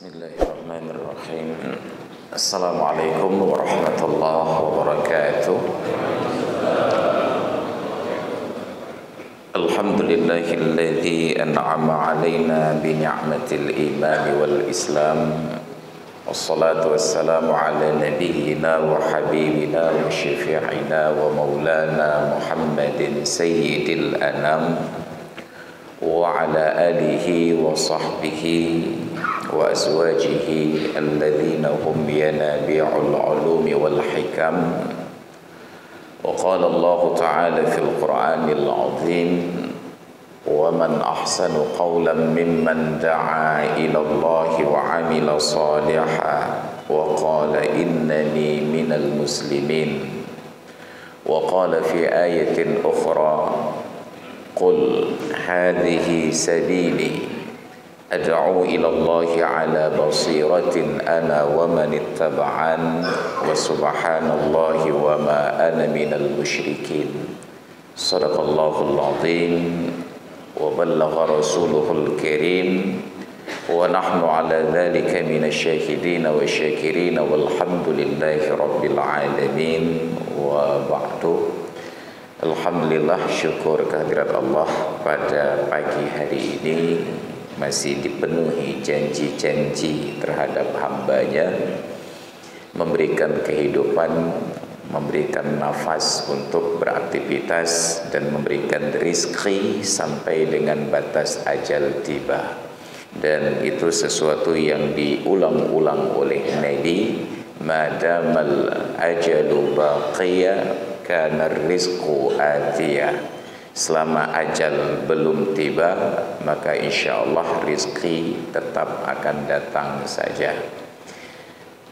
Bismillahirrahmanirrahim. Assalamualaikum warahmatullahi wabarakatuh. Alhamdulillahilladzi an'ama 'alaina bi ni'matil iman wal islam. Wassalatu wassalamu ala nabiyyina wa habibina wa syafi'ina wa maulana Muhammadin sayyidil anam wa ala alihi wa sahbihi wa azwajihi alladhina hum yanabi'ul ulumi wal hikam. Wa qala Allah ta'ala fil Qur'anil 'azim wa man ahsanu qawlan mimman da'a ila Allah wa 'amila salihan wa qala innani minal muslimin. Wa qala fi ayatin ukhra qul hadhihi sabili ad'u ila Allahi ala basiratin ana wa man ittaba'an wa subhanallahi wa ma ana minal musyrikin. Sadaqallahul azim wa ballagha rasuluhul karim wa nahnu ala dhalika minasy syahidin wa syakirin walhamdulillahi rabbil alamin wa ba'du. Alhamdulillah, syukur kehadirat Allah pada pagi hari ini masih dipenuhi janji-janji terhadap hambanya, memberikan kehidupan, memberikan nafas untuk beraktivitas dan memberikan rizki sampai dengan batas ajal tiba. Dan itu sesuatu yang diulang-ulang oleh Nabi, madamal ajalu baqiya kana rizqu atiyah. Selama ajal belum tiba, maka insyaallah rizki tetap akan datang saja.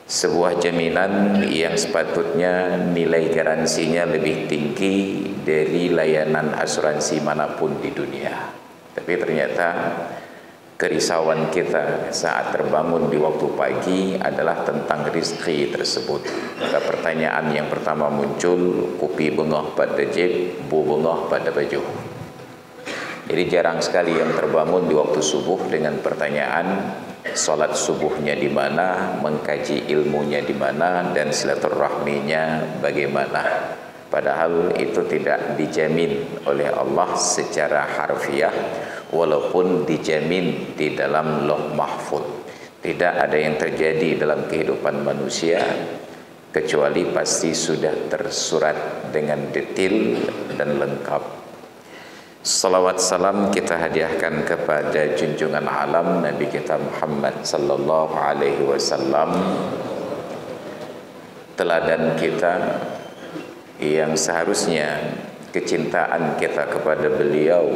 Sebuah jaminan yang sepatutnya nilai garansinya lebih tinggi dari layanan asuransi manapun di dunia. Tapi ternyata kerisauan kita saat terbangun di waktu pagi adalah tentang rizki tersebut. Maka pertanyaan yang pertama muncul, kupi bengah pada jeb, bu bengah pada baju. Jadi jarang sekali yang terbangun di waktu subuh dengan pertanyaan salat subuhnya di mana, mengkaji ilmunya di mana, dan silaturahminya bagaimana. Padahal itu tidak dijamin oleh Allah secara harfiah, walaupun dijamin di dalam Lauh Mahfuz. Tidak ada yang terjadi dalam kehidupan manusia kecuali pasti sudah tersurat dengan detail dan lengkap. Salawat salam kita hadiahkan kepada junjungan alam Nabi kita Muhammad sallallahu alaihi wasallam, teladan kita yang seharusnya kecintaan kita kepada beliau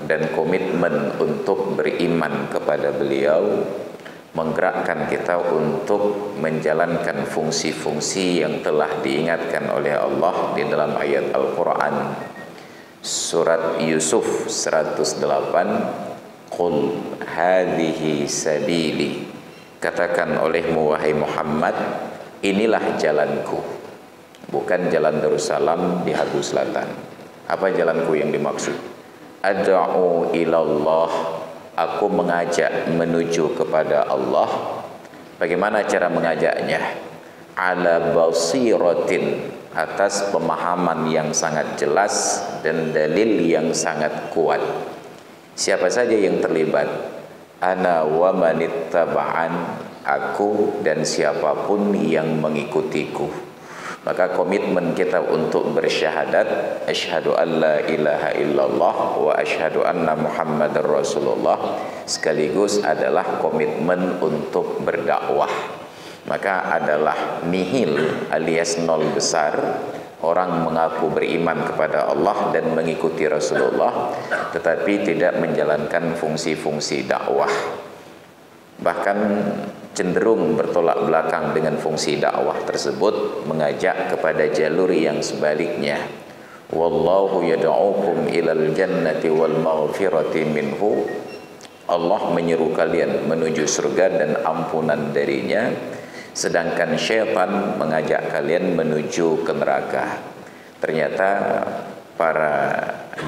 dan komitmen untuk beriman kepada beliau menggerakkan kita untuk menjalankan fungsi-fungsi yang telah diingatkan oleh Allah di dalam ayat Al-Quran surat Yusuf 108. Qul hadhihi sabili, katakan olehmu wahai Muhammad, inilah jalanku. Bukan jalan Darussalam di Hagu Selatan. Apa jalanku yang dimaksud? Ad'u ilallah, aku mengajak menuju kepada Allah. Bagaimana cara mengajaknya? Ala basiratin, atas pemahaman yang sangat jelas dan dalil yang sangat kuat. Siapa saja yang terlibat? Ana wa manittaba'an, aku dan siapapun yang mengikutiku. Maka komitmen kita untuk bersyahadat asyhadu an la ilaha illallah wa asyhadu anna muhammadar rasulullah sekaligus adalah komitmen untuk berdakwah. Maka adalah nihil alias nol besar orang mengaku beriman kepada Allah dan mengikuti Rasulullah tetapi tidak menjalankan fungsi-fungsi dakwah, bahkan cenderung bertolak belakang dengan fungsi dakwah tersebut, mengajak kepada jalur yang sebaliknya. Wallahu yad'ukum ilal jannati wal maghfirati minhu, Allah menyeru kalian menuju surga dan ampunan darinya, sedangkan syaitan mengajak kalian menuju ke neraka. Ternyata para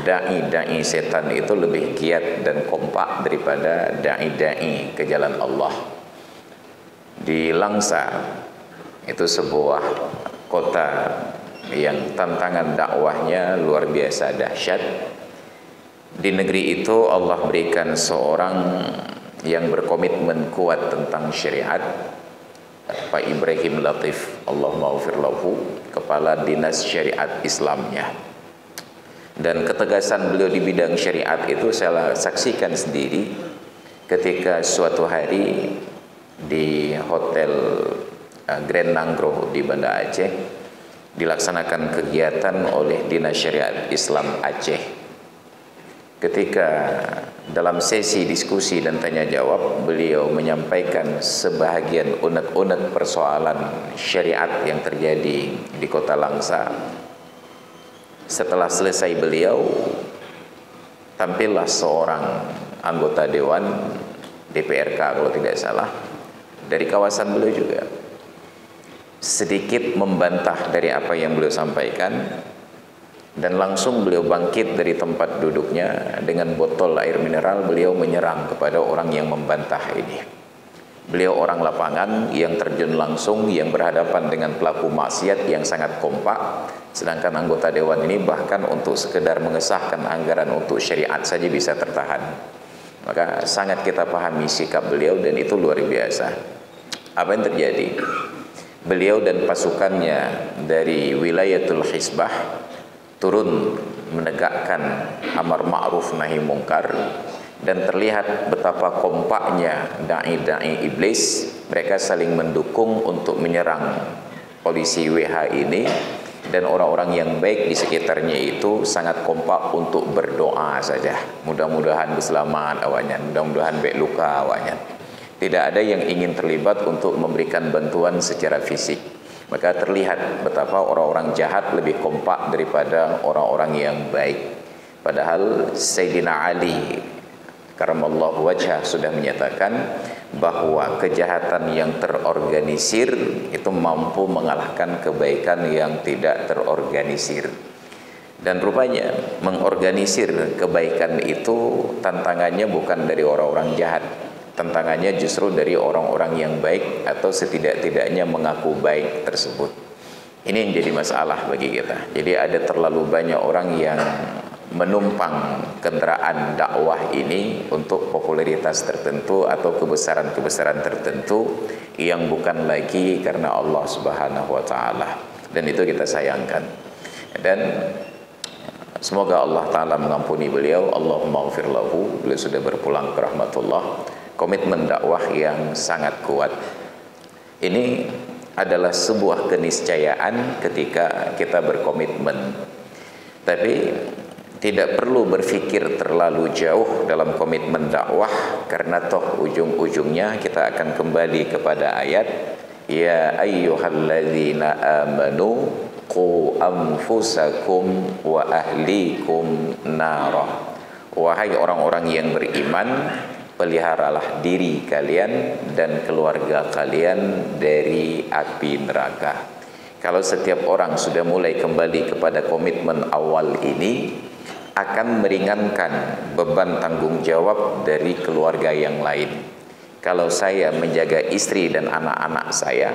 dai-dai setan itu lebih giat dan kompak daripada dai-dai ke jalan Allah. di Langsa. Itu sebuah kota yang tantangan dakwahnya luar biasa dahsyat. Di negeri itu Allah berikan seorang yang berkomitmen kuat tentang syariat, Pak Ibrahim Latif, Allahumma ghfir lahu, kepala dinas syariat Islamnya. Dan ketegasan beliau di bidang syariat itu saya saksikan sendiri ketika suatu hari di Hotel Grand Nanggro di Banda Aceh dilaksanakan kegiatan oleh Dinas Syariat Islam Aceh. Ketika dalam sesi diskusi dan tanya jawab, beliau menyampaikan sebahagian unek-unek persoalan syariat yang terjadi di kota Langsa. Setelah selesai beliau, tampillah seorang anggota Dewan DPRK kalau tidak salah, dari kawasan beliau juga, sedikit membantah dari apa yang beliau sampaikan. Dan langsung beliau bangkit dari tempat duduknya dengan botol air mineral. Beliau menyerang kepada orang yang membantah ini. Beliau orang lapangan yang terjun langsung, yang berhadapan dengan pelaku maksiat yang sangat kompak. Sedangkan anggota dewan ini bahkan untuk sekedar mengesahkan anggaran untuk syariat saja bisa tertahan. Maka sangat kita pahami sikap beliau dan itu luar biasa. Apa yang terjadi? Beliau dan pasukannya dari wilayatul Hizbah turun menegakkan amar ma'ruf nahi mungkar, dan terlihat betapa kompaknya dai-dai iblis. Mereka saling mendukung untuk menyerang polisi WH ini, dan orang-orang yang baik di sekitarnya itu sangat kompak untuk berdoa saja. Mudah-mudahan berselamat awaknya, mudah-mudahan baik luka awaknya. Tidak ada yang ingin terlibat untuk memberikan bantuan secara fisik. Maka terlihat betapa orang-orang jahat lebih kompak daripada orang-orang yang baik. Padahal Sayyidina Ali karamallahu wajhah sudah menyatakan bahwa kejahatan yang terorganisir itu mampu mengalahkan kebaikan yang tidak terorganisir. Dan rupanya mengorganisir kebaikan itu tantangannya bukan dari orang-orang jahat. Tantangannya justru dari orang-orang yang baik atau setidak-tidaknya mengaku baik tersebut. Ini yang jadi masalah bagi kita. Jadi ada terlalu banyak orang yang menumpang kendaraan dakwah ini untuk popularitas tertentu atau kebesaran-kebesaran tertentu yang bukan lagi karena Allah Subhanahu wa taala. Dan itu kita sayangkan. Dan semoga Allah taala mengampuni beliau. Allahumma ghfir lahu. Beliau sudah berpulang ke rahmatullah. Komitmen dakwah yang sangat kuat. Ini adalah sebuah keniscayaan ketika kita berkomitmen. Tapi tidak perlu berpikir terlalu jauh dalam komitmen dakwah, karena toh ujung-ujungnya kita akan kembali kepada ayat ya ayyuhalladzina amanu qu anfusakum wa ahlikum nara. Wahai orang-orang yang beriman, peliharalah diri kalian dan keluarga kalian dari api neraka. Kalau setiap orang sudah mulai kembali kepada komitmen awal ini, akan meringankan beban tanggung jawab dari keluarga yang lain. Kalau saya menjaga istri dan anak-anak saya,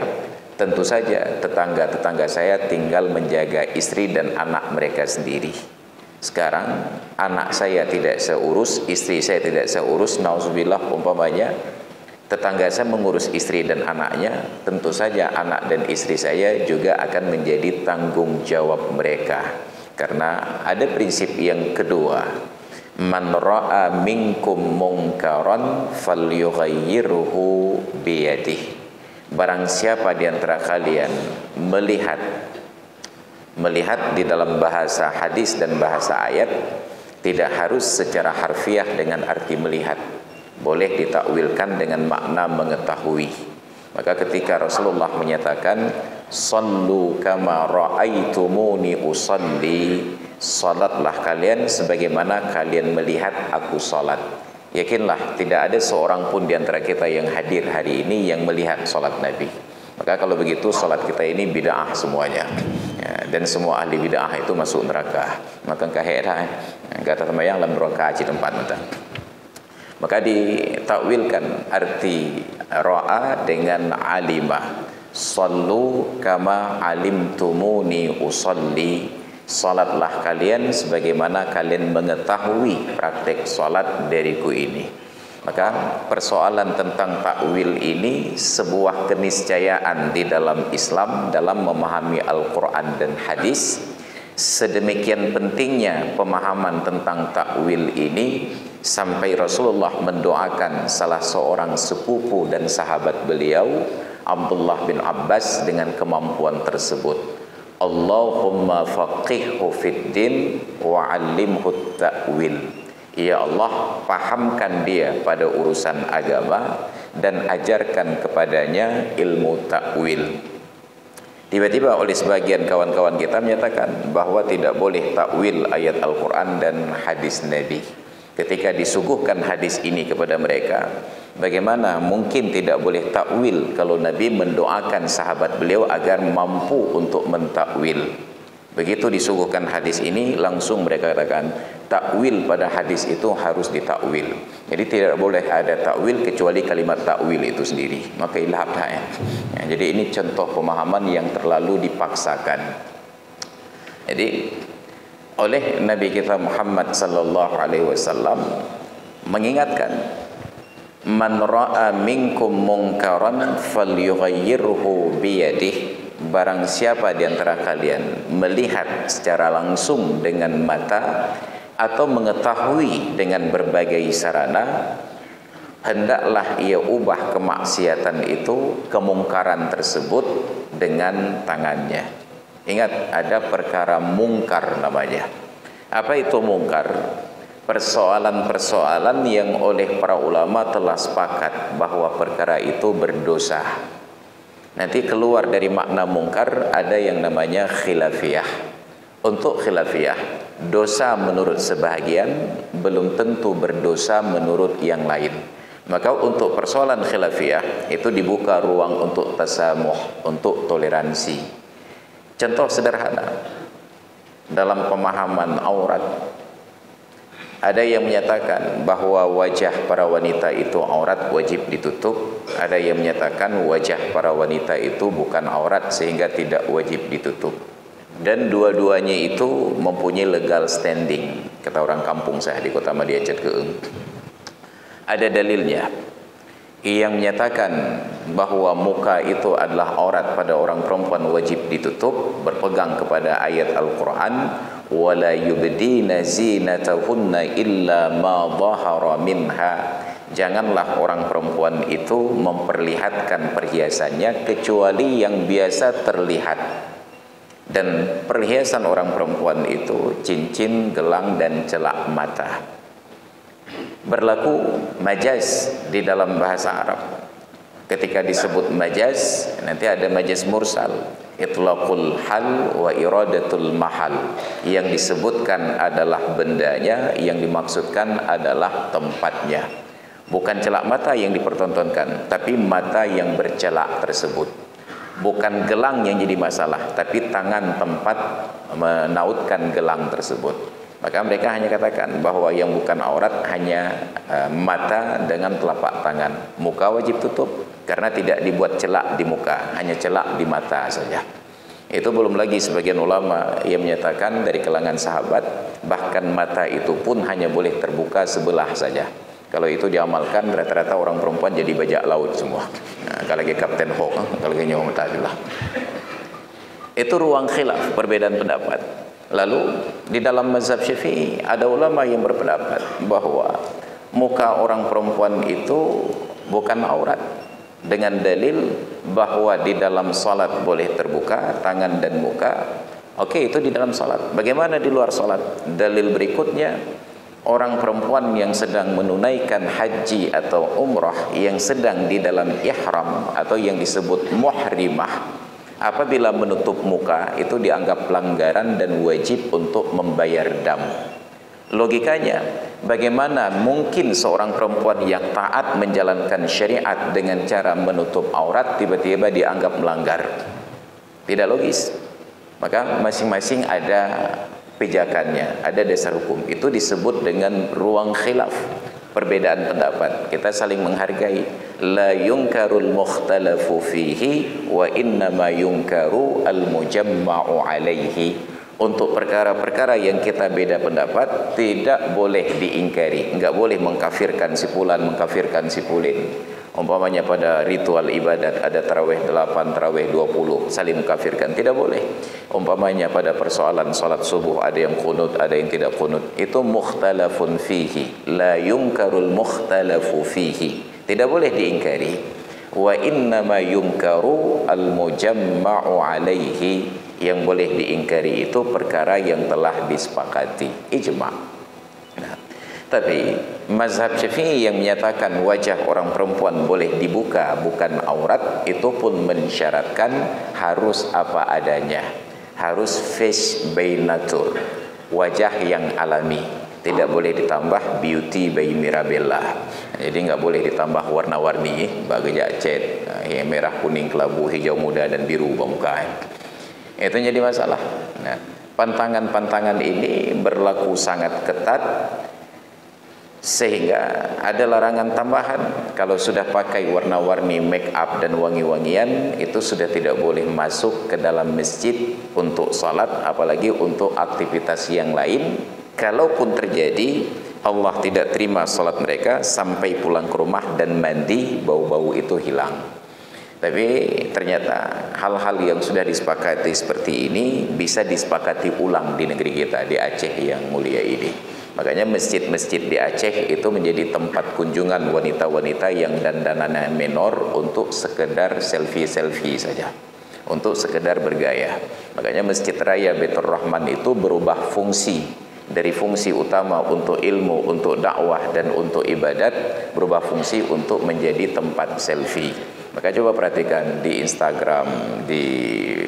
tentu saja tetangga-tetangga saya tinggal menjaga istri dan anak mereka sendiri. Sekarang anak saya tidak seurus, istri saya tidak seurus, nauzubillah umpamanya, tetangga saya mengurus istri dan anaknya, tentu saja anak dan istri saya juga akan menjadi tanggung jawab mereka. Karena ada prinsip yang kedua, man ra'a minkum munkaran falyughayyirhu biyadihi. Barang siapa di antara kalian melihat di dalam bahasa hadis dan bahasa ayat, tidak harus secara harfiah dengan arti melihat, boleh ditakwilkan dengan makna mengetahui. Maka ketika Rasulullah menyatakan sallu kama ra'aitumuni usalli, salatlah kalian sebagaimana kalian melihat aku salat. Yakinlah tidak ada seorang pun di antara kita yang hadir hari ini yang melihat salat Nabi. Maka kalau begitu salat kita ini bid'ah semuanya. Dan semua ahli bid'ah itu masuk neraka. Maka kahera kata temayang dalam neraka di tempat mata. Maka ditakwilkan arti Ra'a dengan alima. Sallu kama alimtumuni usalli. Salatlah kalian sebagaimana kalian mengetahui praktek salat dariku ini. Maka persoalan tentang takwil ini sebuah keniscayaan di dalam Islam dalam memahami Al-Quran dan hadis. Sedemikian pentingnya pemahaman tentang takwil ini sampai Rasulullah mendoakan salah seorang sepupu dan sahabat beliau, Abdullah bin Abbas, dengan kemampuan tersebut. Allahumma faqihhu fid din wa 'allimhu ta'wil. Ya Allah, pahamkan dia pada urusan agama dan ajarkan kepadanya ilmu takwil. Tiba-tiba oleh sebagian kawan-kawan kita menyatakan bahwa tidak boleh takwil ayat Al-Quran dan hadis Nabi. Ketika disuguhkan hadis ini kepada mereka, bagaimana mungkin tidak boleh takwil kalau Nabi mendoakan sahabat beliau agar mampu untuk mentakwil. Begitu disuguhkan hadis ini, langsung mereka katakan takwil pada hadis itu harus ditakwil. Jadi tidak boleh ada takwil kecuali kalimat takwil itu sendiri. Maka ilham ya. Jadi ini contoh pemahaman yang terlalu dipaksakan. Jadi oleh Nabi kita Muhammad sallallahu alaihi wasallam mengingatkan, man ra'a minkum munkaran falyughayyirhu biyadihi. Barang siapa di antara kalian melihat secara langsung dengan mata atau mengetahui dengan berbagai sarana, hendaklah ia ubah kemaksiatan itu, kemungkaran tersebut, dengan tangannya. Ingat, ada perkara mungkar namanya. Apa itu mungkar? Persoalan-persoalan yang oleh para ulama telah sepakat bahwa perkara itu berdosa. Nanti keluar dari makna mungkar ada yang namanya khilafiyah. Untuk khilafiyah, dosa menurut sebahagian belum tentu berdosa menurut yang lain. Maka untuk persoalan khilafiyah itu dibuka ruang untuk tasamuh, untuk toleransi. Contoh sederhana, dalam pemahaman aurat, ada yang menyatakan bahwa wajah para wanita itu aurat, wajib ditutup. Ada yang menyatakan wajah para wanita itu bukan aurat sehingga tidak wajib ditutup. Dan dua-duanya itu mempunyai legal standing. Kata orang kampung saya di Kota Madiacet Keeng. Ada dalilnya yang menyatakan bahwa muka itu adalah aurat pada orang perempuan, wajib ditutup, berpegang kepada ayat Al-Quran, wala yubdina zinatahunna illa ma dhahara minha. Janganlah orang perempuan itu memperlihatkan perhiasannya kecuali yang biasa terlihat. Dan perhiasan orang perempuan itu cincin, gelang, dan celak mata. Berlaku majaz di dalam bahasa Arab. Ketika disebut majaz, nanti ada majaz mursal, itlaqul hal wa iradatul mahal. Yang disebutkan adalah bendanya, yang dimaksudkan adalah tempatnya. Bukan celak mata yang dipertontonkan, tapi mata yang bercelak tersebut. Bukan gelang yang jadi masalah, tapi tangan tempat menautkan gelang tersebut. Maka mereka hanya katakan bahwa yang bukan aurat hanya mata dengan telapak tangan. Muka wajib tutup karena tidak dibuat celak di muka, hanya celak di mata saja. Itu belum lagi sebagian ulama yang menyatakan dari kalangan sahabat, bahkan mata itu pun hanya boleh terbuka sebelah saja. Kalau itu diamalkan, rata-rata orang perempuan jadi bajak laut semua. Nah, kalau lagi Kapten Hawk, kalau lagi nyawa mutadilah. Itu ruang khilaf, perbedaan pendapat. Lalu di dalam mazhab Syafi'i ada ulama yang berpendapat bahwa muka orang perempuan itu bukan aurat, dengan dalil bahwa di dalam salat boleh terbuka tangan dan muka. Oke, itu di dalam salat. Bagaimana di luar salat? Dalil berikutnya, orang perempuan yang sedang menunaikan haji atau umrah, yang sedang di dalam ihram atau yang disebut muhrimah, apabila menutup muka itu dianggap pelanggaran dan wajib untuk membayar dam. Logikanya, bagaimana mungkin seorang perempuan yang taat menjalankan syariat dengan cara menutup aurat tiba-tiba dianggap melanggar? Tidak logis. Maka masing-masing ada pijakannya, ada dasar hukum. Itu disebut dengan ruang khilaf. perbedaan pendapat, kita saling menghargai. La yunkarul mukhtalafu fihi wa innama yunkaru al mujamma'u alaihi. Untuk perkara-perkara yang kita beda pendapat tidak boleh diingkari, enggak boleh mengkafirkan si fulan, mengkafirkan si pulin. Umpamanya pada ritual ibadat ada tarawih 8, tarawih 20, saling mengkafirkan, tidak boleh. Umpamanya pada persoalan salat subuh ada yang qunut, ada yang tidak qunut, itu mukhtalafun fihi, la yunkarul mukhtalafu fihi, tidak boleh diingkari. Wa innama yunkaru al mujamma'u alaihi, yang boleh diingkari itu perkara yang telah disepakati, ijma'. Nah, tapi mazhab Syafi'i yang menyatakan wajah orang perempuan boleh dibuka bukan aurat, itu pun mensyaratkan harus apa adanya, harus face by nature, wajah yang alami, tidak boleh ditambah beauty by Mirabella. Jadi nggak boleh ditambah warna-warni, bagi cet, yang merah, kuning, kelabu, hijau muda dan biru muka. Itu jadi masalah. Nah, pantangan-pantangan ini berlaku sangat ketat sehingga ada larangan tambahan. Kalau sudah pakai warna-warni make up dan wangi-wangian, itu sudah tidak boleh masuk ke dalam masjid untuk salat, apalagi untuk aktivitas yang lain. Kalaupun terjadi, Allah tidak terima salat mereka sampai pulang ke rumah dan mandi, bau-bau itu hilang. Tapi ternyata hal-hal yang sudah disepakati seperti ini bisa disepakati ulang di negeri kita, di Aceh yang mulia ini. Makanya masjid-masjid di Aceh itu menjadi tempat kunjungan wanita-wanita yang dandanannya menor untuk sekedar selfie-selfie saja, untuk sekedar bergaya. Makanya Masjid Raya Baitur Rahman itu berubah fungsi dari fungsi utama untuk ilmu, untuk dakwah dan untuk ibadat, berubah fungsi untuk menjadi tempat selfie. Maka coba perhatikan di Instagram, di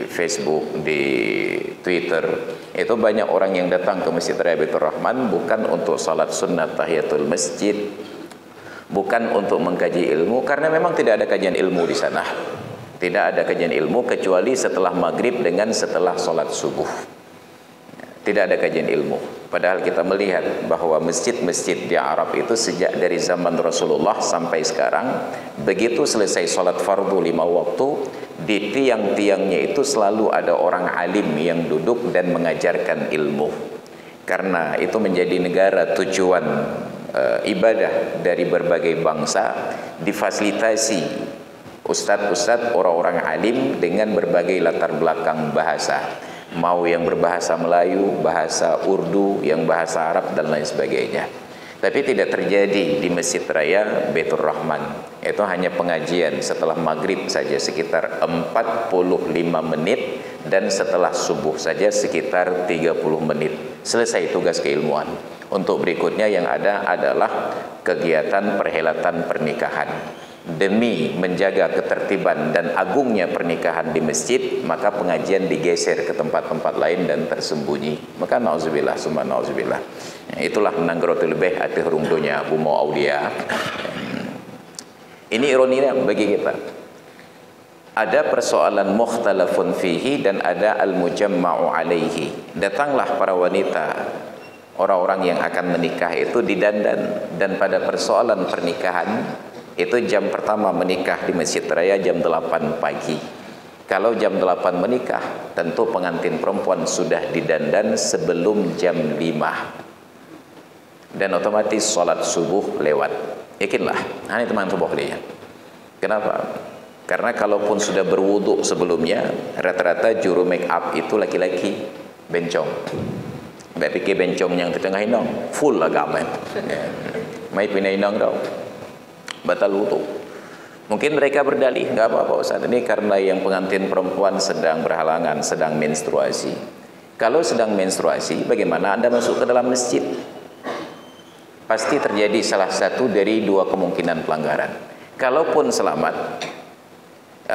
Facebook, di Twitter, itu banyak orang yang datang ke Masjid Raya Baitur Rahman bukan untuk salat sunnat tahiyatul masjid, bukan untuk mengkaji ilmu, karena memang tidak ada kajian ilmu di sana. Tidak ada kajian ilmu kecuali setelah maghrib dengan setelah salat subuh. Tidak ada kajian ilmu. Padahal kita melihat bahwa masjid-masjid di Arab itu sejak dari zaman Rasulullah sampai sekarang, begitu selesai sholat fardu 5 waktu, di tiang-tiangnya itu selalu ada orang alim yang duduk dan mengajarkan ilmu. Karena itu menjadi negara tujuan ibadah dari berbagai bangsa, difasilitasi ustadz-ustadz, orang-orang alim dengan berbagai latar belakang bahasa. Mau yang berbahasa Melayu, bahasa Urdu, yang bahasa Arab dan lain sebagainya. Tapi tidak terjadi di Masjid Raya Baitur Rahman. Itu hanya pengajian setelah maghrib saja sekitar 45 menit, dan setelah subuh saja sekitar 30 menit. Selesai tugas keilmuan. Untuk berikutnya yang ada adalah kegiatan perhelatan pernikahan. Demi menjaga ketertiban dan agungnya pernikahan di masjid, maka pengajian digeser ke tempat-tempat lain dan tersembunyi. Maka nauzubillah summa nauzubillah. Itulah nanggaratul bih ati hurungdonya bumo aulia. Ini ironinya bagi kita. Ada persoalan mukhtalafun fihi dan ada al-mujamma'u alaihi. Datanglah para wanita, orang-orang yang akan menikah itu didandan, dan pada persoalan pernikahan itu jam pertama menikah di Masjid Raya jam 8 pagi. Kalau jam 8 menikah, tentu pengantin perempuan sudah didandan sebelum jam 5. Dan otomatis sholat subuh lewat. Yakinlah, hanya teman tubuh dia. Kenapa? Karena kalaupun sudah berwudu sebelumnya, rata-rata juru make up itu laki-laki, bencong. Mbak pikir bencong yang di tengah inong, full agama. Mai pindah inong dong. Batal wudu. Mungkin mereka berdalih, nggak apa-apa Ustaz, ini karena yang pengantin perempuan sedang berhalangan, sedang menstruasi. Kalau sedang menstruasi, bagaimana Anda masuk ke dalam masjid? Pasti terjadi salah satu dari dua kemungkinan pelanggaran. Kalaupun selamat,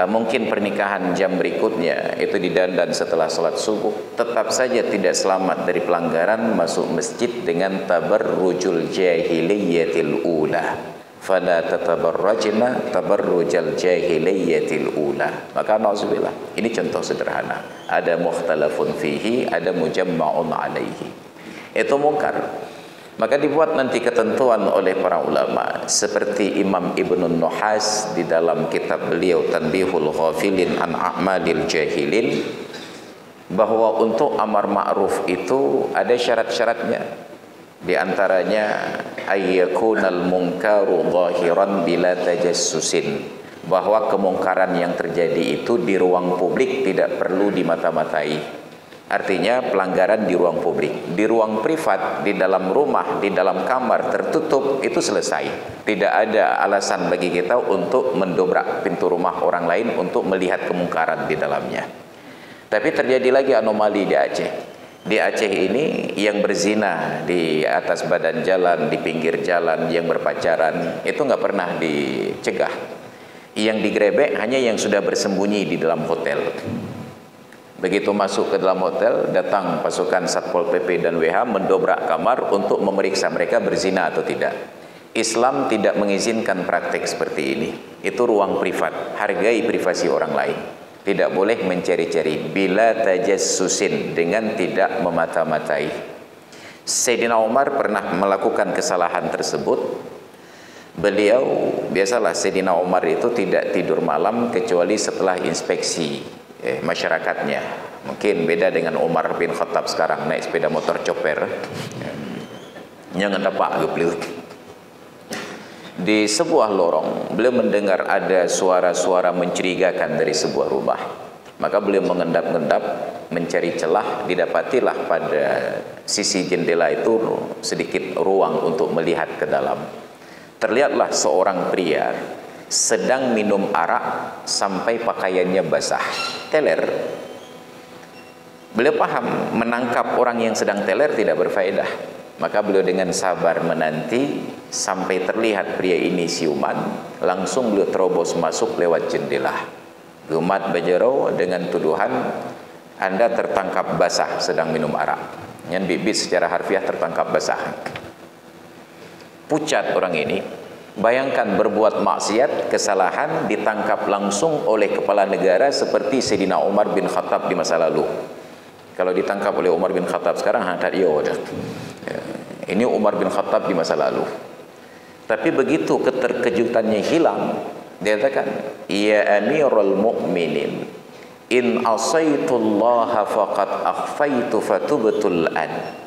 mungkin pernikahan jam berikutnya itu didandan setelah sholat subuh, tetap saja tidak selamat dari pelanggaran masuk masjid dengan tabarrujul jahiliyatil ula. Fala tatabarrajna tabarrujal jahiliyatil ula. Maka nauzubillah, ini contoh sederhana. Ada mukhtalafun fihi, ada mujamma'un alaihi. Itu mungkar. Maka dibuat nanti ketentuan oleh para ulama seperti Imam Ibnu Nuhas di dalam kitab beliau Tanbihul Ghafilin an A'malil Jahilin, bahwa untuk amar ma'ruf itu ada syarat-syaratnya. Di antaranya ayyakunal munkaru zahiran bila tajassusin, bahwa kemungkaran yang terjadi itu di ruang publik tidak perlu dimata-matai. Artinya pelanggaran di ruang publik, di ruang privat, di dalam rumah, di dalam kamar tertutup itu selesai. Tidak ada alasan bagi kita untuk mendobrak pintu rumah orang lain untuk melihat kemungkaran di dalamnya. Tapi terjadi lagi anomali di Aceh. Di Aceh ini yang berzina di atas badan jalan, di pinggir jalan, yang berpacaran itu nggak pernah dicegah. Yang digrebek hanya yang sudah bersembunyi di dalam hotel. Begitu masuk ke dalam hotel, datang pasukan Satpol PP dan WH mendobrak kamar untuk memeriksa mereka berzina atau tidak. Islam tidak mengizinkan praktek seperti ini. Itu ruang privat, hargai privasi orang lain. Tidak boleh mencari-cari bila tajassusin, dengan tidak memata-matai. Sayyidina Umar pernah melakukan kesalahan tersebut. Beliau, biasalah Sayyidina Umar itu tidak tidur malam kecuali setelah inspeksi masyarakatnya. Mungkin beda dengan Umar bin Khattab sekarang naik sepeda motor chopper. Jangan dapat beliau. Di sebuah lorong beliau mendengar ada suara-suara mencurigakan dari sebuah rumah. Maka beliau mengendap-endap mencari celah. Didapatilah pada sisi jendela itu sedikit ruang untuk melihat ke dalam. Terlihatlah seorang pria sedang minum arak sampai pakaiannya basah, teler. Beliau paham menangkap orang yang sedang teler tidak berfaedah. Maka beliau dengan sabar menanti sampai terlihat pria ini siuman. Langsung beliau terobos masuk lewat jendela. Gumat Bajaro dengan tuduhan, Anda tertangkap basah sedang minum arak. Yang bibit secara harfiah tertangkap basah. Pucat orang ini. Bayangkan berbuat maksiat, kesalahan, ditangkap langsung oleh kepala negara seperti Sayyidina Umar bin Khattab di masa lalu. Kalau ditangkap oleh Umar bin Khattab sekarang, ini Umar bin Khattab di masa lalu. Tapi begitu keterkejutannya hilang, dia katakan, ya Amirul Mukminin, in asaitullaha faqad akhfaitu fatubtul an.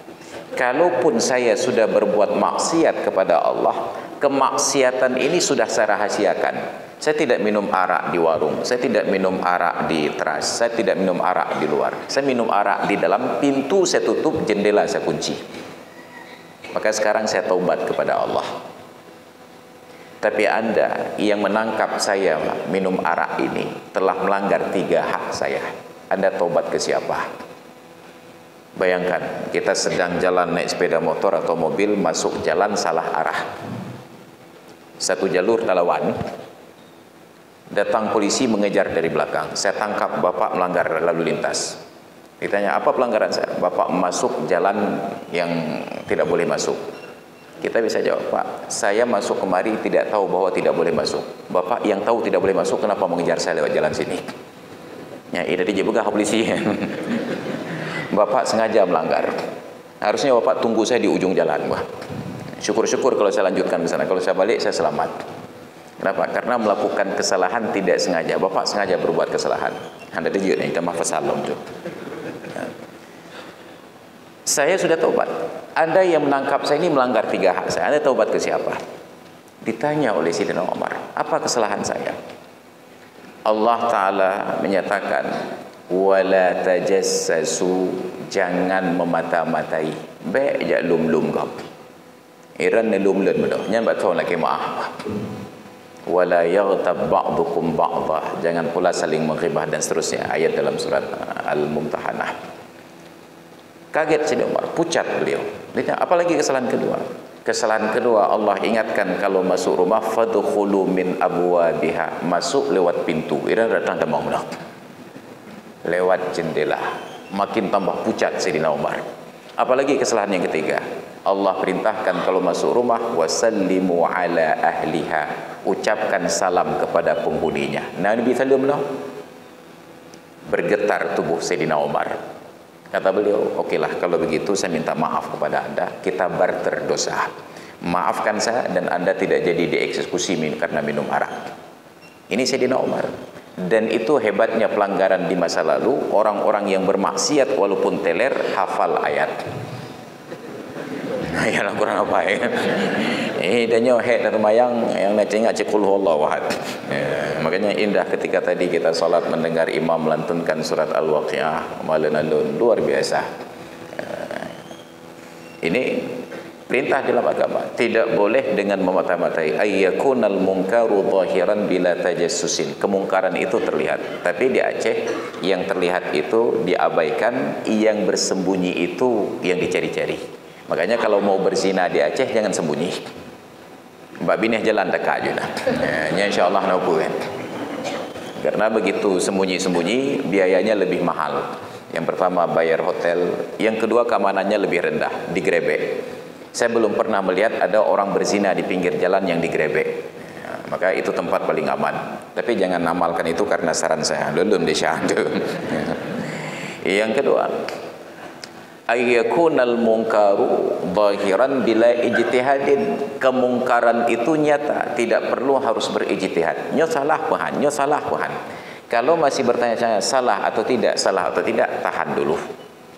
Kalaupun saya sudah berbuat maksiat kepada Allah, kemaksiatan ini sudah saya rahasiakan. Saya tidak minum arak di warung, saya tidak minum arak di teras, saya tidak minum arak di luar. Saya minum arak di dalam, pintu saya tutup, jendela saya kunci. Maka sekarang saya taubat kepada Allah. Tapi Anda yang menangkap saya minum arak ini telah melanggar 3 hak saya. Anda taubat ke siapa? Bayangkan, kita sedang jalan naik sepeda motor atau mobil, masuk jalan salah arah. Satu jalur lawan, datang polisi mengejar dari belakang. Saya tangkap Bapak melanggar lalu lintas. Ditanya, apa pelanggaran saya? Bapak masuk jalan yang tidak boleh masuk. Kita bisa jawab, Pak, saya masuk kemari tidak tahu bahwa tidak boleh masuk. Bapak yang tahu tidak boleh masuk, kenapa mengejar saya lewat jalan sini? Ya, ini dia juga polisi. Bapak sengaja melanggar. Harusnya Bapak tunggu saya di ujung jalan. Wah, syukur-syukur kalau saya lanjutkan di sana. Kalau saya balik, saya selamat. Kenapa? Karena melakukan kesalahan tidak sengaja. Bapak sengaja berbuat kesalahan. Anda dia nih, kita maaf salam tu. Saya sudah taubat. Anda yang menangkap saya ini melanggar 3 hak saya. Anda taubat ke siapa? Ditanya oleh Sayyidina Umar, apa kesalahan saya? Allah Ta'ala menyatakan, wala tajassasu, jangan memata-matai. Baik je lum-lum kau. Iran ni lum-lum dah. Jangan buat tahu lagi maaf. Wala yaghtab ba'dukum ba'dha, jangan pula saling menghibah dan seterusnya. Ayat dalam surat Al-Mumtahanah. Kaget Sayyidina Umar, pucat beliau. Dia, apalagi kesalahan kedua? Kesalahan kedua, Allah ingatkan kalau masuk rumah, fadkhulu min abwabiha, masuk lewat pintu. Iran datang dan mau lewat jendela. Makin tambah pucat Sayyidina Umar. Apalagi kesalahan yang ketiga, Allah perintahkan kalau masuk rumah, wasallimu ala ahliha, ucapkan salam kepada penghuninya. Nabi sallallahu, bergetar tubuh Sayyidina Umar. Kata beliau, okelah kalau begitu saya minta maaf kepada Anda, kita barter dosa. Maafkan saya dan Anda tidak jadi dieksekusi karena minum arak. Ini Sayyidina Umar. Dan itu hebatnya pelanggaran di masa lalu, orang-orang yang bermaksiat walaupun teler hafal ayat. Ya lah kurang apa ya. Danyo head dan mayang yang nak ingat cekul huwallahu ahad. Makanya indah ketika tadi kita salat mendengar imam melantunkan surat Al-Waqiah, malanalun, luar biasa. Ini perintah dalam agama, tidak boleh dengan memata-matai. Ayyakunal munkaru zahiran bila tajassusin. Kemungkaran itu terlihat, tapi di Aceh yang terlihat itu diabaikan, yang bersembunyi itu yang dicari-cari. Makanya kalau mau berzina di Aceh jangan sembunyi. Mbak Bineh jalan dekat je lah. Ya, insya-Allah nampu kan. Karena begitu sembunyi-sembunyi biayanya lebih mahal. Yang pertama bayar hotel, yang kedua keamanannya lebih rendah, digrebek. Saya belum pernah melihat ada orang berzina di pinggir jalan yang digrebek. Ya, maka itu tempat paling aman. Tapi jangan amalkan itu karena saran saya. Belum disyahadu. Yang kedua, ayyakunal munkaru zahiran bila ijtihadin. Kemungkaran itu nyata, tidak perlu harus berijtihad. Nyo salah pahan, nyo salah pahan. Kalau masih bertanya-tanya salah atau tidak, tahan dulu.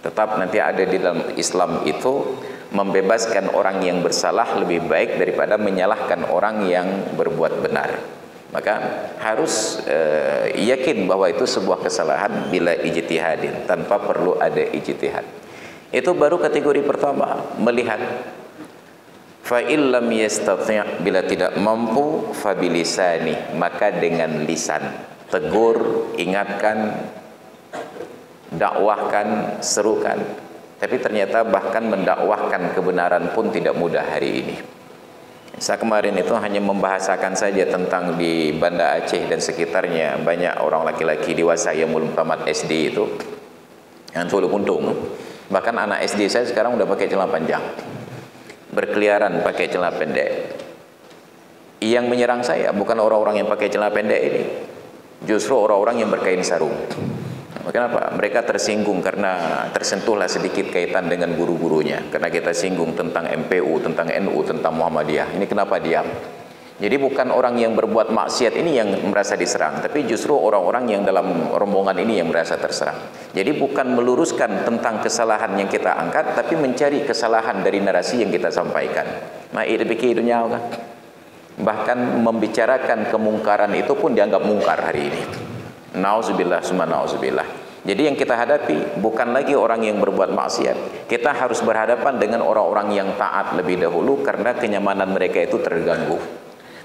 Tetap nanti ada di dalam Islam itu membebaskan orang yang bersalah lebih baik daripada menyalahkan orang yang berbuat benar. Maka harus yakin bahwa itu sebuah kesalahan bila ijtihadin, tanpa perlu ada ijtihad. Itu baru kategori pertama, melihat. Fa illam yastati', bila tidak mampu, fa bilisani, maka dengan lisan. Tegur, ingatkan, dakwahkan, serukan. Tapi ternyata bahkan mendakwahkan kebenaran pun tidak mudah hari ini. Saya kemarin itu hanya membahasakan saja tentang di Banda Aceh dan sekitarnya banyak orang laki-laki dewasa yang belum tamat SD itu, yang Sulu Puntung. Bahkan anak SD saya sekarang udah pakai celana panjang, berkeliaran pakai celana pendek. Yang menyerang saya bukan orang-orang yang pakai celana pendek ini, justru orang-orang yang berkain sarung. Kenapa? Mereka tersinggung karena tersentuhlah sedikit kaitan dengan guru-gurunya. Karena kita singgung tentang MPU, tentang NU, tentang Muhammadiyah. Ini kenapa diam? Jadi bukan orang yang berbuat maksiat ini yang merasa diserang, tapi justru orang-orang yang dalam rombongan ini yang merasa terserang. Jadi bukan meluruskan tentang kesalahan yang kita angkat, tapi mencari kesalahan dari narasi yang kita sampaikan. Nah, itu pikir dunia kan? Bahkan membicarakan kemungkaran itu pun dianggap mungkar hari ini. Nauzubillah summa nauzubillah. Jadi yang kita hadapi bukan lagi orang yang berbuat maksiat. Kita harus berhadapan dengan orang-orang yang taat lebih dahulu karena kenyamanan mereka itu terganggu.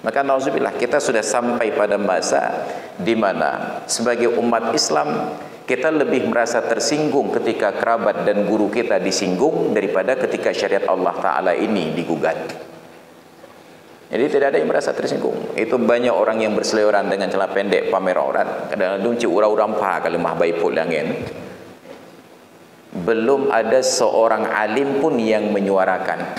Maka nauzubillah, kita sudah sampai pada masa di mana sebagai umat Islam kita lebih merasa tersinggung ketika kerabat dan guru kita disinggung daripada ketika syariat Allah Ta'ala ini digugat. Jadi tidak ada yang merasa tersinggung. Itu banyak orang yang berseliweran dengan celana pendek pamer aurat. Kadang-kadang ci urau-urang pa kalau mah baipul langin. Belum ada seorang alim pun yang menyuarakan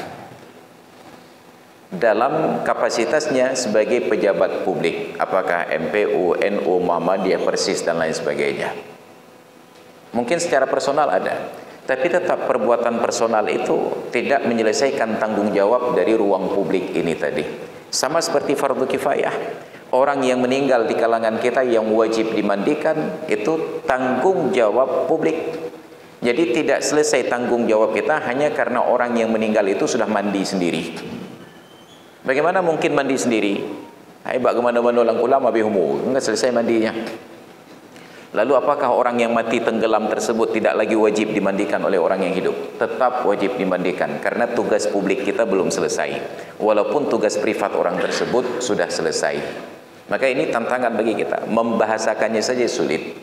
dalam kapasitasnya sebagai pejabat publik, apakah MPU, NU, Muhammadiyah, Persis dan lain sebagainya. Mungkin secara personal ada, tapi tetap perbuatan personal itu tidak menyelesaikan tanggung jawab dari ruang publik ini tadi. Sama seperti fardu kifayah. Orang yang meninggal di kalangan kita yang wajib dimandikan, itu tanggung jawab publik. Jadi tidak selesai tanggung jawab kita hanya karena orang yang meninggal itu sudah mandi sendiri. Bagaimana mungkin mandi sendiri? Hai bak kemana-mana lang ulama bihumu, enggak selesai mandinya. Lalu apakah orang yang mati tenggelam tersebut tidak lagi wajib dimandikan oleh orang yang hidup? Tetap wajib dimandikan karena tugas publik kita belum selesai. Walaupun tugas privat orang tersebut sudah selesai. Maka ini tantangan bagi kita. Membahasakannya saja sulit.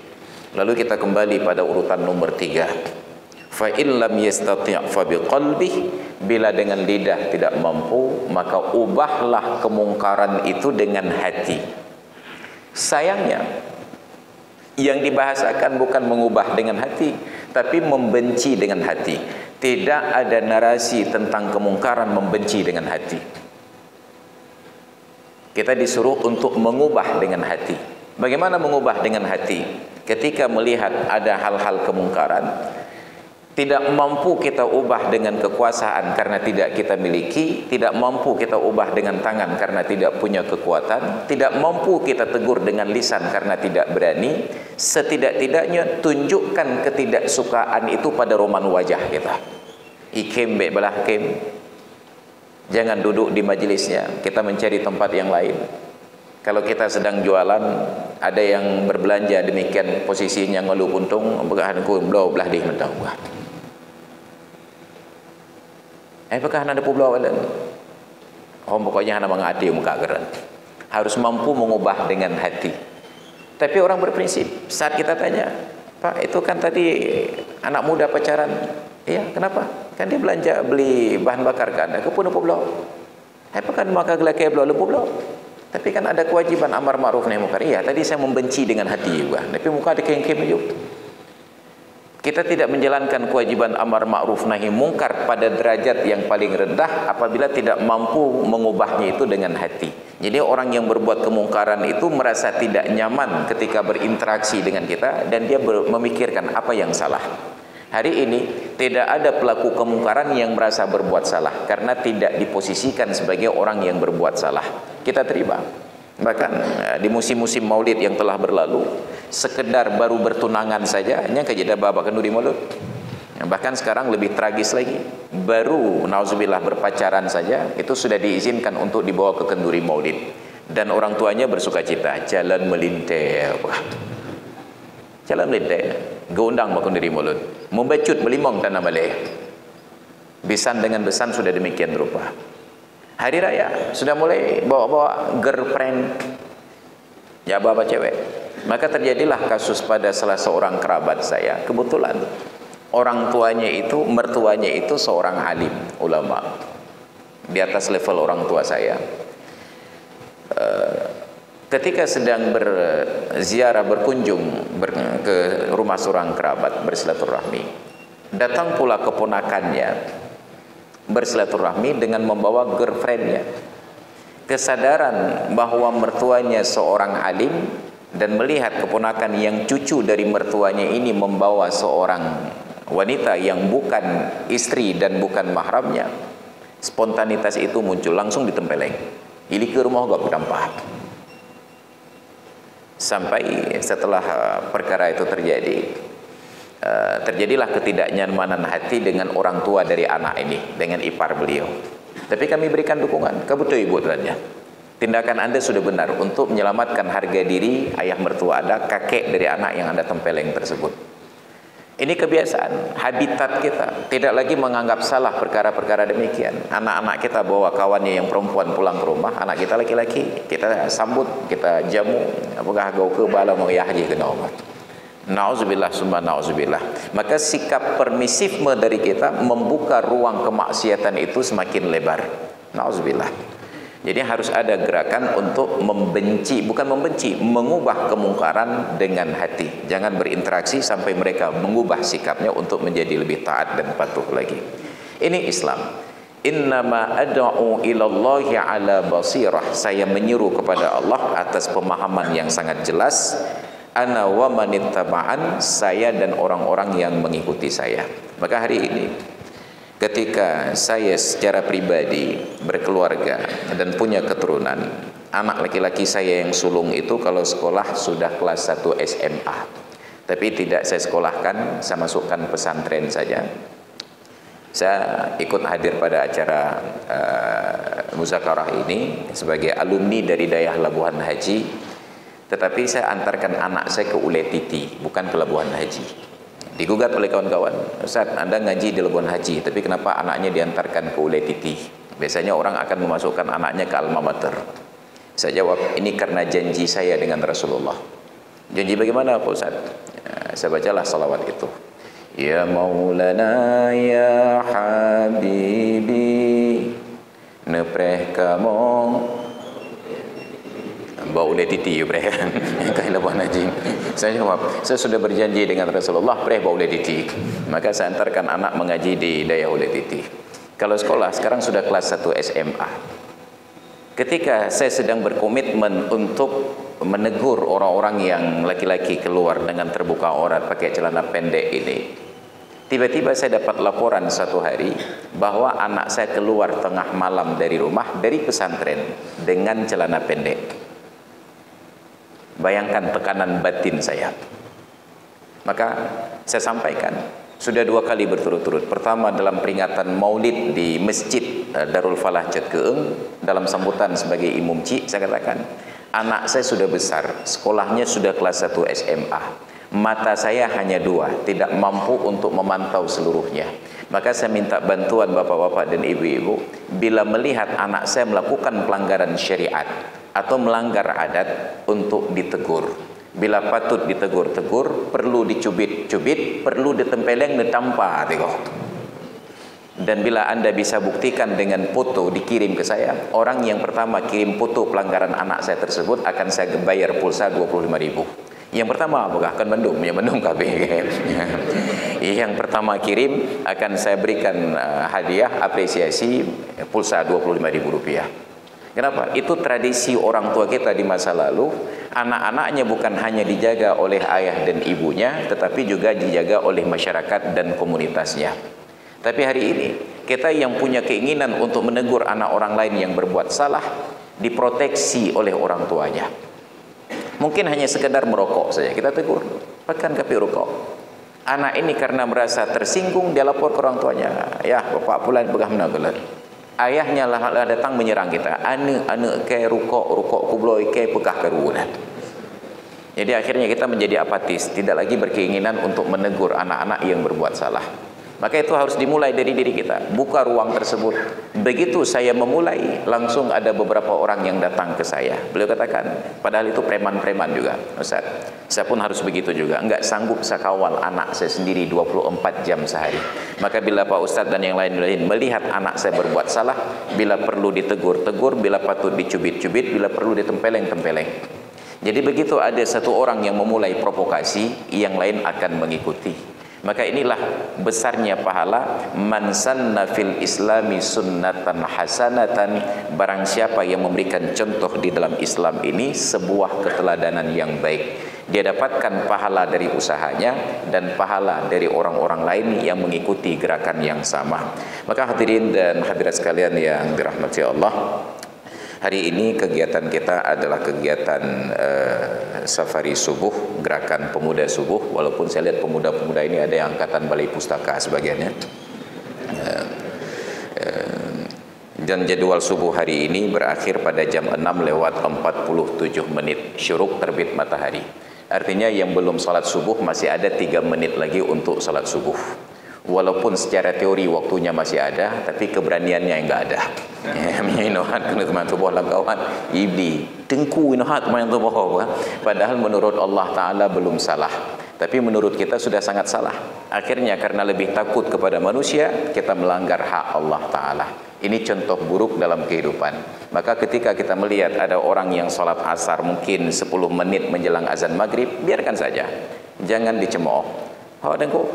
Lalu kita kembali pada urutan nomor 3. Fa illam yastati' fa biqalbih, bila dengan lidah tidak mampu, maka ubahlah kemungkaran itu dengan hati. Sayangnya yang dibahasakan bukan mengubah dengan hati, tapi membenci dengan hati. Tidak ada narasi tentang kemungkaran membenci dengan hati. Kita disuruh untuk mengubah dengan hati. Bagaimana mengubah dengan hati? Ketika melihat ada hal-hal kemungkaran, Tidak mampu kita ubah dengan kekuasaan karena tidak kita miliki, tidak mampu kita ubah dengan tangan karena tidak punya kekuatan, tidak mampu kita tegur dengan lisan karena tidak berani. Setidak-tidaknya tunjukkan ketidaksukaan itu pada roman wajah kita. Ikim baik belah kim. Jangan duduk di majlisnya, kita mencari tempat yang lain. Kalau kita sedang jualan, ada yang berbelanja demikian posisinya ngeluh untung, berhanku belah di mentang. Apakah anda pulau alan? Pokoknya anda menghati muka geran. Harus mampu mengubah dengan hati. Tapi orang berprinsip, saat kita tanya, Pak, itu kan tadi anak muda pacaran. Iya, kenapa? Kan dia belanja beli bahan bakar ke anda. Kepun pulau. Apakah maka gelakai pulau? Tapi kan ada kewajiban amar ma'ruf nahi munkar. Iya, tadi saya membenci dengan hati juga. Tapi muka ada kengkem juga. Kita tidak menjalankan kewajiban amar ma'ruf nahi mungkar pada derajat yang paling rendah apabila tidak mampu mengubahnya itu dengan hati. Jadi orang yang berbuat kemungkaran itu merasa tidak nyaman ketika berinteraksi dengan kita dan dia memikirkan apa yang salah. Hari ini tidak ada pelaku kemungkaran yang merasa berbuat salah karena tidak diposisikan sebagai orang yang berbuat salah. Kita terima. Bahkan di musim-musim maulid yang telah berlalu, sekedar baru bertunangan saja hanya kejadian babak kenduri maulid. Bahkan sekarang lebih tragis lagi, baru nauzubillah berpacaran saja itu sudah diizinkan untuk dibawa ke kenduri maulid dan orang tuanya bersukacita. Jalan melintir, jalan melintir, gondang ke kenduri maulid, membecut melimong tanah malay. Besan dengan besan sudah demikian rupa. Hari raya sudah mulai bawa-bawa girlfriend, ya bawa cewek. Maka terjadilah kasus pada salah seorang kerabat saya. Kebetulan orang tuanya itu, mertuanya itu seorang alim ulama di atas level orang tua saya. Ketika sedang berziarah, berkunjung ke rumah seorang kerabat bersilaturahmi, datang pula keponakannya bersilaturahmi dengan membawa girlfriendnya. Kesadaran bahwa mertuanya seorang alim dan melihat keponakan yang cucu dari mertuanya ini membawa seorang wanita yang bukan istri dan bukan mahramnya, spontanitas itu muncul, langsung ditempeleng. Ili ke rumah gak berdampak. Sampai setelah perkara itu terjadi, terjadilah ketidaknyamanan hati dengan orang tua dari anak ini, dengan ipar beliau. Tapi kami berikan dukungan. Kebetulan ibu tuannya, tindakan anda sudah benar untuk menyelamatkan harga diri ayah mertua anda, kakek dari anak yang anda tempeleng tersebut. Ini kebiasaan, habitat kita. Tidak lagi menganggap salah perkara-perkara demikian. Anak-anak kita bawa kawannya yang perempuan pulang ke rumah, anak kita laki-laki, kita sambut, kita jamu. Apakah gau ke bala mau ya haji kena obat. Nauzubillah summa nauzubillah. Maka sikap permisifme dari kita membuka ruang kemaksiatan itu semakin lebar. Nauzubillah. Jadi harus ada gerakan untuk membenci, bukan membenci, mengubah kemungkaran dengan hati. Jangan berinteraksi sampai mereka mengubah sikapnya untuk menjadi lebih taat dan patuh lagi. Ini Islam. Innama ad'u ilallahi ala basirah. Saya menyeru kepada Allah atas pemahaman yang sangat jelas. Ana wa manittaba'an, saya dan orang-orang yang mengikuti saya. Maka hari ini ketika saya secara pribadi berkeluarga dan punya keturunan, anak laki-laki saya yang sulung itu kalau sekolah sudah kelas 1 SMA. Tapi tidak saya sekolahkan, saya masukkan pesantren saja. Saya ikut hadir pada acara muzakarah ini sebagai alumni dari Dayah Labuhan Haji. Tetapi saya antarkan anak saya ke Uletiti, bukan ke Labuhan Haji. Digugat oleh kawan-kawan, Ustaz, Anda ngaji di Labuhan Haji, tapi kenapa anaknya diantarkan ke Uletiti? Biasanya orang akan memasukkan anaknya ke Alma Mater. Saya jawab, ini karena janji saya dengan Rasulullah. Janji bagaimana Pak Ustaz? Saya bacalah salawat itu. Ya Maulana ya Habibi, nepreh kamu bau letiti bre kai Labuhan Haji. Saya jawab, saya sudah berjanji dengan Rasulullah bre bau letiti. Maka saya antarkan anak mengaji di Dayah Letiti. Kalau sekolah sekarang sudah kelas 1 SMA. Ketika saya sedang berkomitmen untuk menegur orang-orang yang laki-laki keluar dengan terbuka aurat pakai celana pendek ini, Tiba-tiba saya dapat laporan satu hari bahwa anak saya keluar tengah malam dari rumah, dari pesantren dengan celana pendek. Bayangkan tekanan batin saya. Maka saya sampaikan, sudah 2 kali berturut-turut. Pertama dalam peringatan Maulid di Masjid Darul Falah Cat Keeng, dalam sambutan sebagai Imam Cik, saya katakan, anak saya sudah besar, sekolahnya sudah kelas 1 SMA. Mata saya hanya 2, tidak mampu untuk memantau seluruhnya. Maka saya minta bantuan bapak-bapak dan ibu-ibu, bila melihat anak saya melakukan pelanggaran syariat atau melanggar adat, untuk ditegur. Bila patut ditegur-tegur, perlu dicubit-cubit, perlu ditempeleng, ditampa, tengok. Dan bila anda bisa buktikan dengan foto dikirim ke saya, orang yang pertama kirim foto pelanggaran anak saya tersebut akan saya bayar pulsa 25.000. Yang pertama apakah? Akan mendung, ya mendung KB. Yang pertama kirim akan saya berikan hadiah apresiasi pulsa Rp25.000. Kenapa? Itu tradisi orang tua kita di masa lalu. Anak-anaknya bukan hanya dijaga oleh ayah dan ibunya, tetapi juga dijaga oleh masyarakat dan komunitasnya. Tapi hari ini kita yang punya keinginan untuk menegur anak orang lain yang berbuat salah, diproteksi oleh orang tuanya. Mungkin hanya sekedar merokok saja, kita tegur, pakai kopi rokok. Anak ini karena merasa tersinggung, dia lapor ke orang tuanya. Ya, bapak pulang pegang menagelan. Ayahnya lah datang menyerang kita. Ane ke rokok kubloi ke pekah keruunan. Jadi akhirnya kita menjadi apatis, tidak lagi berkeinginan untuk menegur anak-anak yang berbuat salah. Maka itu harus dimulai dari diri kita. Buka ruang tersebut. Begitu saya memulai, langsung ada beberapa orang yang datang ke saya. Beliau katakan, padahal itu preman-preman juga, Ustaz. Saya pun harus begitu juga. Enggak sanggup saya kawal anak saya sendiri 24 jam sehari. Maka bila Pak Ustaz dan yang lain-lain melihat anak saya berbuat salah, bila perlu ditegur-tegur, bila patut dicubit-cubit, bila perlu ditempeleng-tempeleng. Jadi begitu ada satu orang yang memulai provokasi, yang lain akan mengikuti. Maka inilah besarnya pahala man sanna fil islami sunnatan hasanatan. Barang siapa yang memberikan contoh di dalam Islam ini sebuah keteladanan yang baik, dia dapatkan pahala dari usahanya dan pahala dari orang-orang lain yang mengikuti gerakan yang sama. Maka hadirin dan hadirat sekalian yang dirahmati Allah, hari ini kegiatan kita adalah kegiatan safari subuh, gerakan pemuda subuh. Walaupun saya lihat pemuda-pemuda ini ada yang angkatan balai pustaka sebagiannya. Dan jadwal subuh hari ini berakhir pada jam 6:47 syuruk terbit matahari. Artinya yang belum salat subuh masih ada 3 menit lagi untuk salat subuh. Walaupun secara teori waktunya masih ada, tapi keberaniannya enggak ada. Inohat kena teman tubuh langkawan ibli tengku inohat teman tubuh. Padahal menurut Allah Ta'ala belum salah, tapi menurut kita sudah sangat salah. Akhirnya karena lebih takut kepada manusia, kita melanggar hak Allah Ta'ala. Ini contoh buruk dalam kehidupan. Maka ketika kita melihat ada orang yang sholat asar mungkin 10 menit menjelang azan maghrib, biarkan saja, jangan dicemooh. Oh dengku,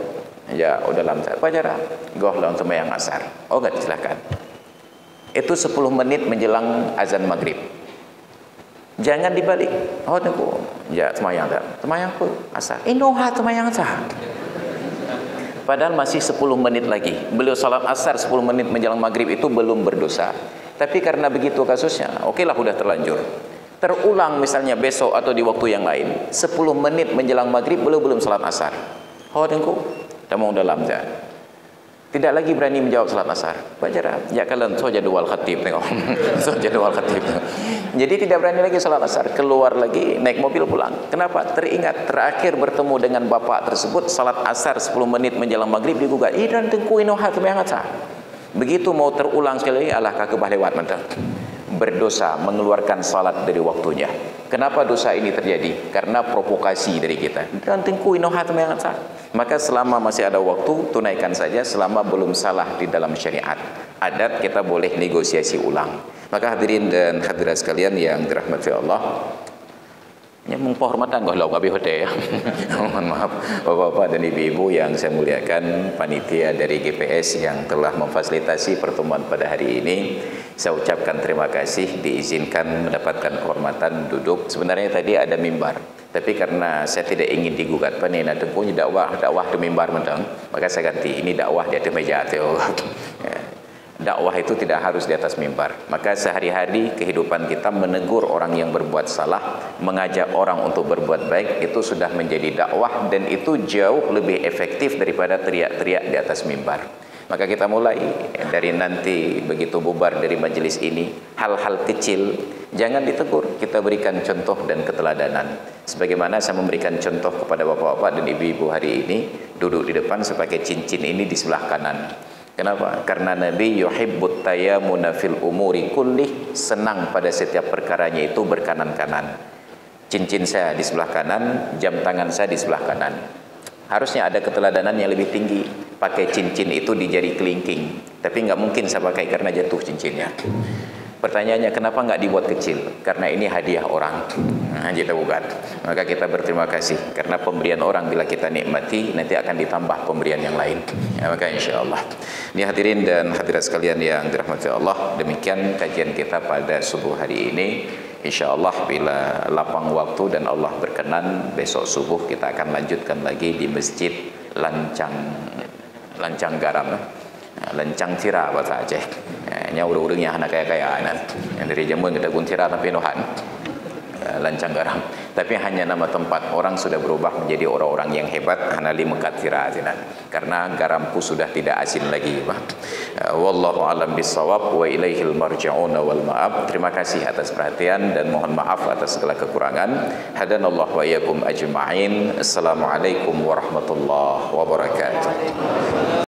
ya udah lambat pajar goh lawan sembahyang asar. Oh enggak, silakan. Itu 10 menit menjelang azan maghrib. Jangan dibalik. Oh dengku, ya sembahyang dah. Sembahyang apa? Asar. Inoha sembahyang asar. Padahal masih 10 menit lagi. Beliau salat asar 10 menit menjelang maghrib itu belum berdosa. Tapi karena begitu kasusnya, okelah udah terlanjur. Terulang misalnya besok atau di waktu yang lain, 10 menit menjelang maghrib belum salat asar. Oh dengku, tamu dalam dah. Tidak lagi berani menjawab salat asar. Baca ya kalian so jadwal khatib tengok. So jadwal khatib. Jadi tidak berani lagi salat asar, keluar lagi naik mobil pulang. Kenapa? Teringat terakhir bertemu dengan bapak tersebut salat asar 10 menit menjelang maghrib digugat. Dan tengku inoha sembahyang asar. Begitu mau terulang sekali lagi, alah kakebah lewat mantap. Berdosa mengeluarkan salat dari waktunya. Kenapa dosa ini terjadi? Karena provokasi dari kita. Dan tengku inohat sembahyang asar. Maka selama masih ada waktu, tunaikan saja selama belum salah di dalam syariat. Adat kita boleh negosiasi ulang. Maka hadirin dan hadirat sekalian yang dirahmati Allah, Ini penghormatan kalau habis hotel ya. Mohon maaf Bapak-bapak dan Ibu-ibu yang saya muliakan, panitia dari GPS yang telah memfasilitasi pertemuan pada hari ini. Saya ucapkan terima kasih diizinkan mendapatkan kehormatan duduk. Sebenarnya tadi ada mimbar, tapi karena saya tidak ingin digugat panen ada punya dakwah di mimbar mentang, maka saya ganti ini dakwah di atas meja tu. Dakwah itu tidak harus di atas mimbar. Maka sehari-hari kehidupan kita menegur orang yang berbuat salah, mengajak orang untuk berbuat baik, itu sudah menjadi dakwah, dan itu jauh lebih efektif daripada teriak-teriak di atas mimbar. Maka kita mulai dari nanti begitu bubar dari majelis ini, hal-hal kecil jangan ditegur, kita berikan contoh dan keteladanan. Sebagaimana saya memberikan contoh kepada bapak-bapak dan ibu-ibu hari ini, duduk di depan saya pakai cincin ini di sebelah kanan. Kenapa? Karena Nabi yuhibbut tayammuna fil umuri kullih, senang pada setiap perkaranya itu berkanan-kanan. Cincin saya di sebelah kanan, jam tangan saya di sebelah kanan. Harusnya ada keteladanan yang lebih tinggi. Pakai cincin itu di jari kelingking, tapi nggak mungkin saya pakai karena jatuh cincinnya. Pertanyaannya, kenapa nggak dibuat kecil? Karena ini hadiah orang. Nah, kita bukan. Maka kita berterima kasih karena pemberian orang bila kita nikmati, nanti akan ditambah pemberian yang lain. Ya, maka insya Allah. Ini hadirin dan hadirat sekalian yang dirahmati Allah, demikian kajian kita pada subuh hari ini. Insya Allah bila lapang waktu dan Allah berkenan, besok subuh kita akan lanjutkan lagi di Masjid Lancang Garam, Lancang Tira bahasa Aceh. Nya urang-urangnya anak kaya-kaya yang dari Jamun kita pun Tira tapi Nohan. Lancang Garam. Tapi hanya nama tempat, orang sudah berubah menjadi orang-orang yang hebat hanali Mekat Tira karena garamku sudah tidak asin lagi. Wallahu alam bisawab wa ilaihil marji'un wal ma'ab. Terima kasih atas perhatian dan mohon maaf atas segala kekurangan. Hadanallahu wa iyyakum ajma'in. Assalamualaikum warahmatullahi wabarakatuh.